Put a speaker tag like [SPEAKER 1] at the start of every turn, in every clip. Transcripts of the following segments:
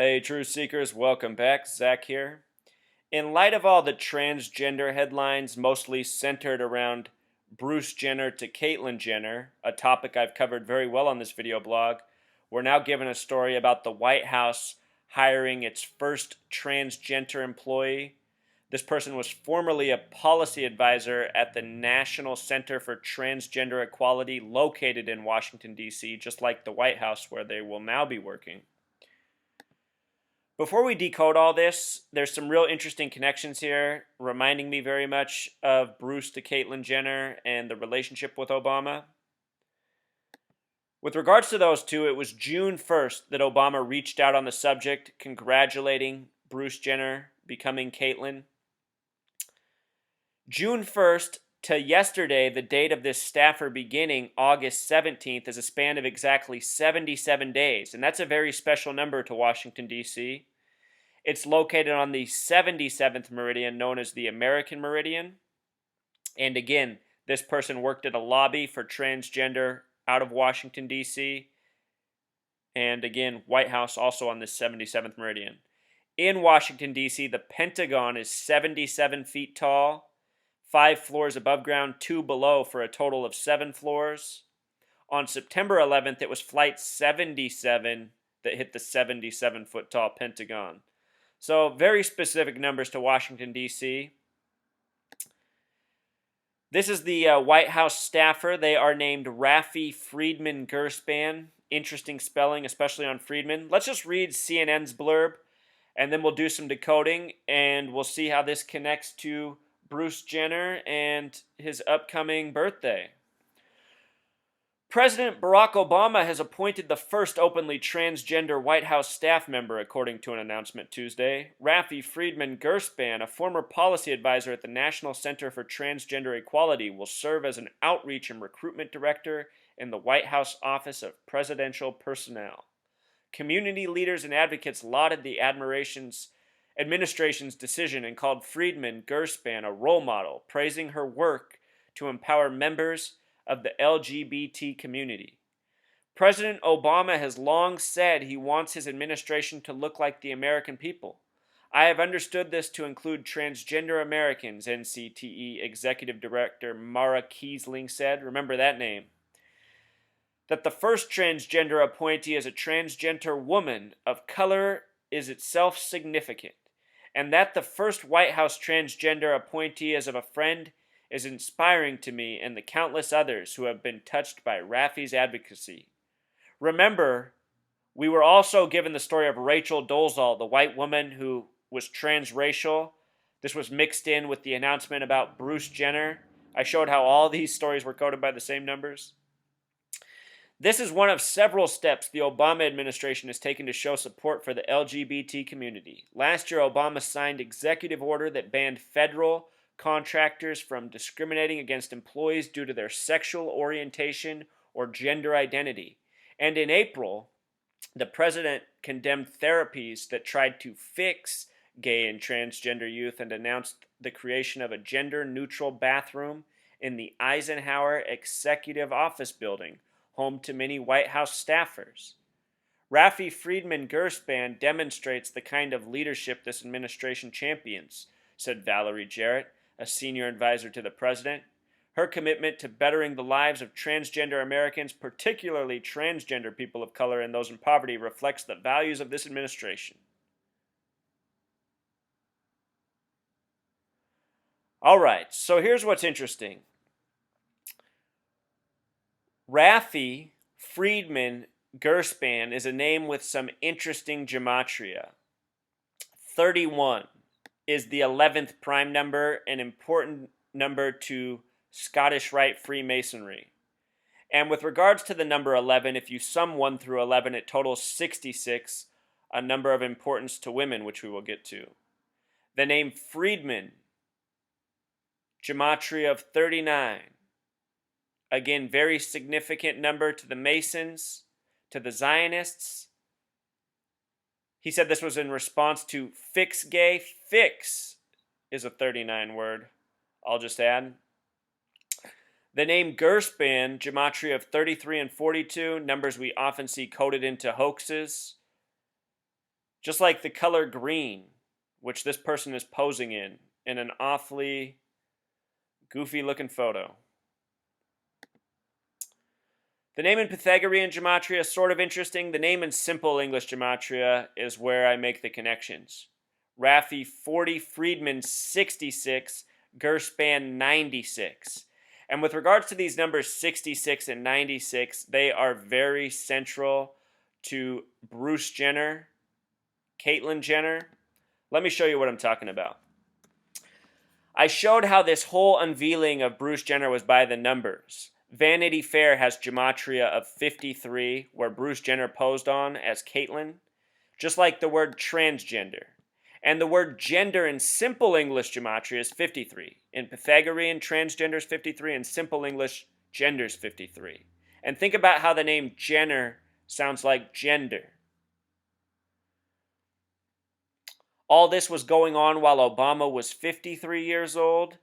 [SPEAKER 1] Hey, Truth Seekers, welcome back. Zach here. In light of all the transgender headlines, mostly centered around Bruce Jenner to Caitlyn Jenner, a topic I've covered very well on this video blog, we're now given a story about the White House hiring its first transgender employee. This person was formerly a policy advisor at the National Center for Transgender Equality located in Washington, D.C., just like the White House where they will now be working. Before we decode all this, there's some real interesting connections here, reminding me very much of Bruce to Caitlyn Jenner and the relationship with Obama. With regards to those two, it was June 1st that Obama reached out on the subject, congratulating Bruce Jenner becoming Caitlyn. June 1st to yesterday, the date of this staffer beginning, August 17th, is a span of exactly 77 days, and that's a very special number to Washington, D.C. It's located on the 77th meridian, known as the American Meridian. And again, this person worked at a lobby for transgender out of Washington, D.C. And again, White House also on the 77th meridian. In Washington, D.C., the Pentagon is 77 feet tall, 5 floors above ground, 2 below, for a total of 7 floors. On September 11th, it was Flight 77 that hit the 77-foot tall Pentagon. So very specific numbers to Washington, D.C. This is the White House staffer. They are named Rafi Friedman Gerspan. Interesting spelling, especially on Friedman. Let's just read CNN's blurb, and then we'll do some decoding, and we'll see how this connects to Bruce Jenner and his upcoming birthday. President Barack Obama has appointed the first openly transgender White House staff member, according to an announcement Tuesday. Rafi Friedman Gerspan, a former policy advisor at the National Center for Transgender Equality, will serve as an outreach and recruitment director in the White House Office of Presidential Personnel. Community leaders and advocates lauded the administration's decision and called Friedman Gerspan a role model, praising her work to empower members of the LGBT community. President Obama has long said he wants his administration to look like the American people. I have understood this to include transgender Americans, NCTE Executive Director Mara Kiesling said. Remember that name. That the first transgender appointee is a transgender woman of color is itself significant, and that the first White House transgender appointee is of a friend is inspiring to me and the countless others who have been touched by Rafi's advocacy. Remember, we were also given the story of Rachel Dolezal, the white woman who was transracial. This was mixed in with the announcement about Bruce Jenner. I showed how all these stories were coded by the same numbers. This is one of several steps the Obama administration has taken to show support for the LGBT community. Last year, Obama signed executive order that banned federal contractors from discriminating against employees due to their sexual orientation or gender identity. And in April, the president condemned therapies that tried to fix gay and transgender youth and announced the creation of a gender-neutral bathroom in the Eisenhower Executive Office Building, home to many White House staffers. Rafi Friedman Gerspan demonstrates the kind of leadership this administration champions, said Valerie Jarrett, a senior advisor to the president. Her commitment to bettering the lives of transgender Americans, particularly transgender people of color and those in poverty, reflects the values of this administration. All right, so here's what's interesting. Rafi Friedman Gerspan is a name with some interesting gematria. 31 is the 11th prime number, an important number to Scottish Rite Freemasonry. And with regards to the number 11, if you sum 1 through 11, it totals 66, a number of importance to women, which we will get to. The name Friedman, gematria of 39. Again, very significant number to the Masons, to the Zionists. He said this was in response to fix gay. Fix is a 39 word, I'll just add. The name Gerspan, gematria of 33 and 42, numbers we often see coded into hoaxes. Just like the color green, which this person is posing in an awfully goofy looking photo. The name in Pythagorean gematria is sort of interesting. The name in simple English gematria is where I make the connections. Raffi 40, Friedman 66, Gerspan 96. And with regards to these numbers 66 and 96, they are very central to Bruce Jenner, Caitlyn Jenner. Let me show you what I'm talking about. I showed how this whole unveiling of Bruce Jenner was by the numbers. Vanity Fair has gematria of 53, where Bruce Jenner posed on as Caitlyn, just like the word transgender. And the word gender in simple English gematria is 53. In Pythagorean, transgender is 53. In simple English, gender is 53. And think about how the name Jenner sounds like gender. All this was going on while Obama was 53 years old.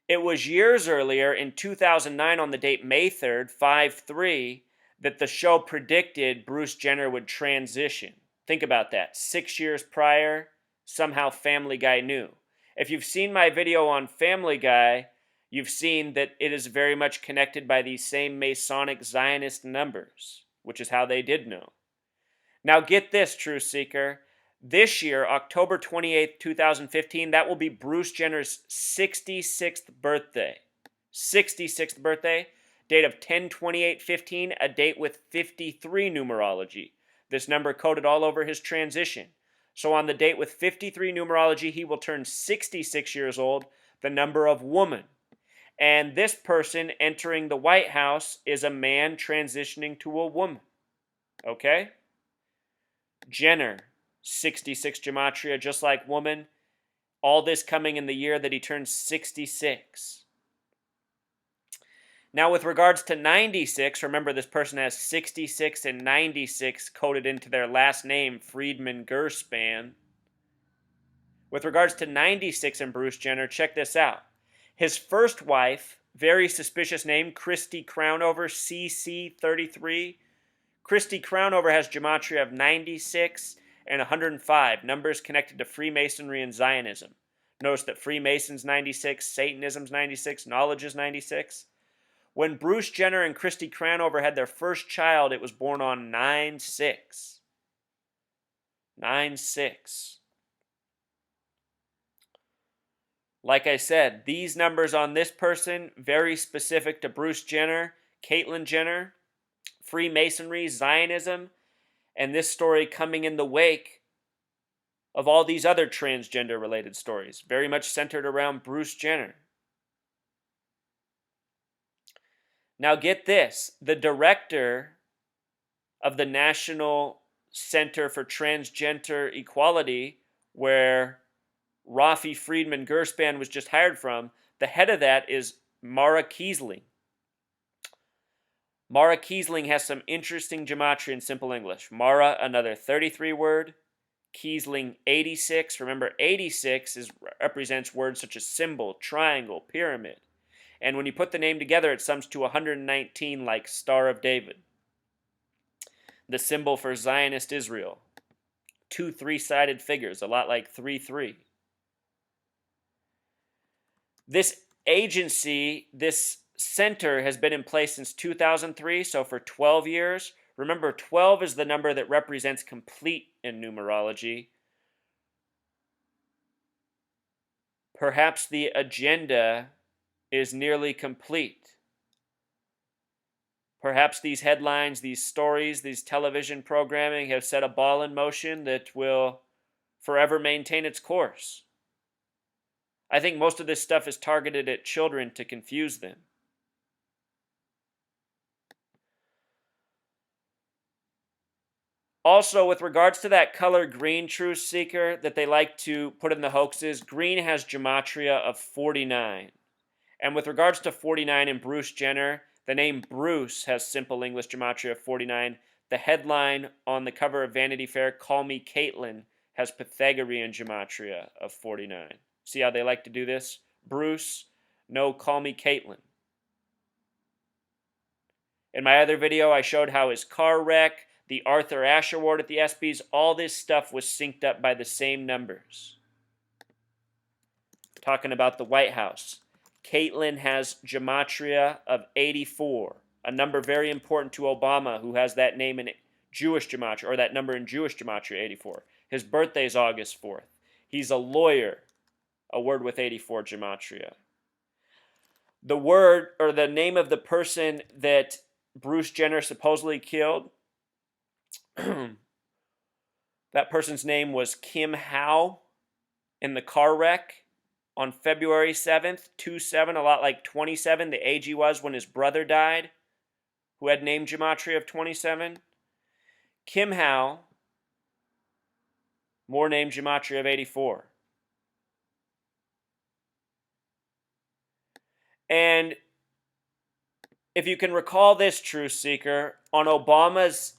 [SPEAKER 1] It was years earlier, in 2009, on the date May 3rd, 5-3, that the show predicted Bruce Jenner would transition. Think about that. 6 years prior, somehow Family Guy knew. If you've seen my video on Family Guy, you've seen that it is very much connected by these same Masonic Zionist numbers, which is how they did know. Now get this, Truth Seeker. This year, October 28th, 2015, that will be Bruce Jenner's 66th birthday. 66th birthday, date of 10/28/15, a date with 53 numerology. This number coded all over his transition. So on the date with 53 numerology, he will turn 66 years old, the number of woman. And this person entering the White House is a man transitioning to a woman. Okay? Jenner, 66 gematria, just like woman. All this coming in the year that he turns 66. Now, with regards to 96, remember this person has 66 and 96 coded into their last name, Friedman Gerspan. With regards to 96 and Bruce Jenner, check this out. His first wife, very suspicious name, Christy Crownover, CC33. Christy Crownover has gematria of 96 and 105, numbers connected to Freemasonry and Zionism. Notice that Freemason's 96, Satanism's 96, knowledge is 96. When Bruce Jenner and Christy Crownover had their first child, it was born on 9/6. 9/6. Like I said, these numbers on this person, very specific to Bruce Jenner, Caitlyn Jenner, Freemasonry, Zionism, and this story coming in the wake of all these other transgender related stories, very much centered around Bruce Jenner. Now get this, the director of the National Center for Transgender Equality, where Raffi Friedman Gerspan was just hired from, the head of that is Mara Kiesling. Mara Kiesling has some interesting gematria in simple English. Mara, another 33 word. Kiesling, 86. Remember, 86 represents words such as symbol, triangle, pyramid. And when you put the name together, it sums to 119, like Star of David. The symbol for Zionist Israel. 2 3-sided figures, a lot like 3-3. This agency, this center has been in place since 2003, so for 12 years. Remember, 12 is the number that represents complete in numerology. Perhaps the agenda is nearly complete. Perhaps these headlines, these stories, these television programming have set a ball in motion that will forever maintain its course. I think most of this stuff is targeted at children to confuse them. Also, with regards to that color green, Truth Seeker, that they like to put in the hoaxes, green has gematria of 49. And with regards to 49 in Bruce Jenner, the name Bruce has simple English gematria of 49. The headline on the cover of Vanity Fair, Call Me Caitlyn, has Pythagorean gematria of 49. See how they like to do this? Bruce, no, Call Me Caitlyn. In my other video, I showed how his car wreck, the Arthur Ashe Award at the ESPYs, all this stuff was synced up by the same numbers. Talking about the White House. Caitlyn has gematria of 84, a number very important to Obama, who has that name in Jewish gematria, or that number in Jewish gematria, 84. His birthday is August 4th. He's a lawyer, a word with 84 gematria. The word, or the name of the person that Bruce Jenner supposedly killed, that person's name was Kim Howe in the car wreck on February 7th, 27, a lot like 27, the age he was when his brother died, who had name gematria of 27. Kim Howe, more name gematria of 84. And if you can recall this, Truth Seeker, on Obama's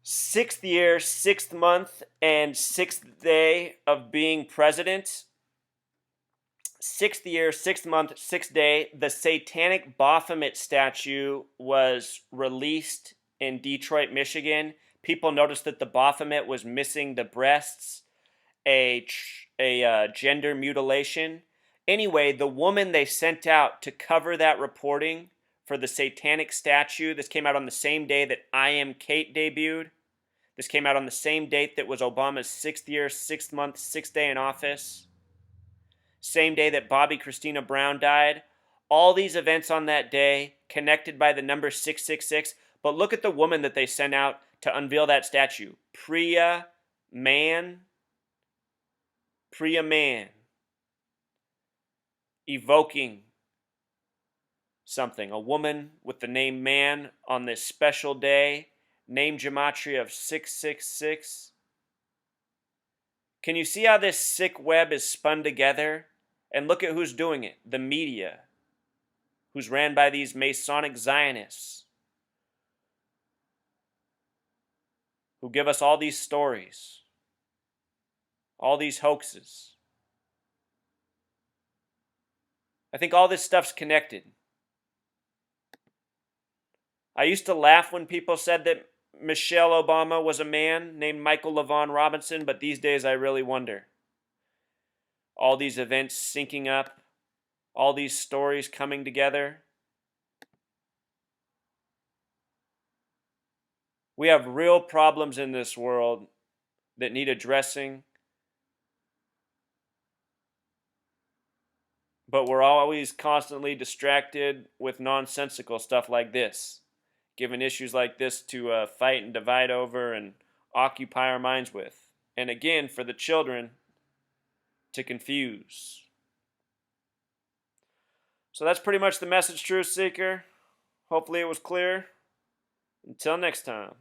[SPEAKER 1] 6th year, 6th month, and 6th day of being president, 6th year, 6th month, 6th day, the satanic Baphomet statue was released in Detroit, Michigan. People noticed that the Baphomet was missing the breasts, a gender mutilation. Anyway, the woman they sent out to cover that reporting for the satanic statue, this came out on the same day that I Am Kate debuted. This came out on the same date that was Obama's 6th year, 6th month, 6th day in office. Same day that Bobby Christina Brown died. All these events on that day connected by the number 666. But look at the woman that they sent out to unveil that statue. Priya Man. Evoking something. A woman with the name Man on this special day. Name gematria of 666. Can you see how this sick web is spun together? And look at who's doing it. The media. Who's ran by these Masonic Zionists. Who give us all these stories. All these hoaxes. I think all this stuff's connected. I used to laugh when people said that Michelle Obama was a man named Michael LaVaughn Robinson, but these days I really wonder. All these events syncing up, all these stories coming together. We have real problems in this world that need addressing, but we're always constantly distracted with nonsensical stuff like this, given issues like this to fight and divide over and occupy our minds with. And again, for the children to confuse. So that's pretty much the message, Truth Seeker. Hopefully it was clear. Until next time.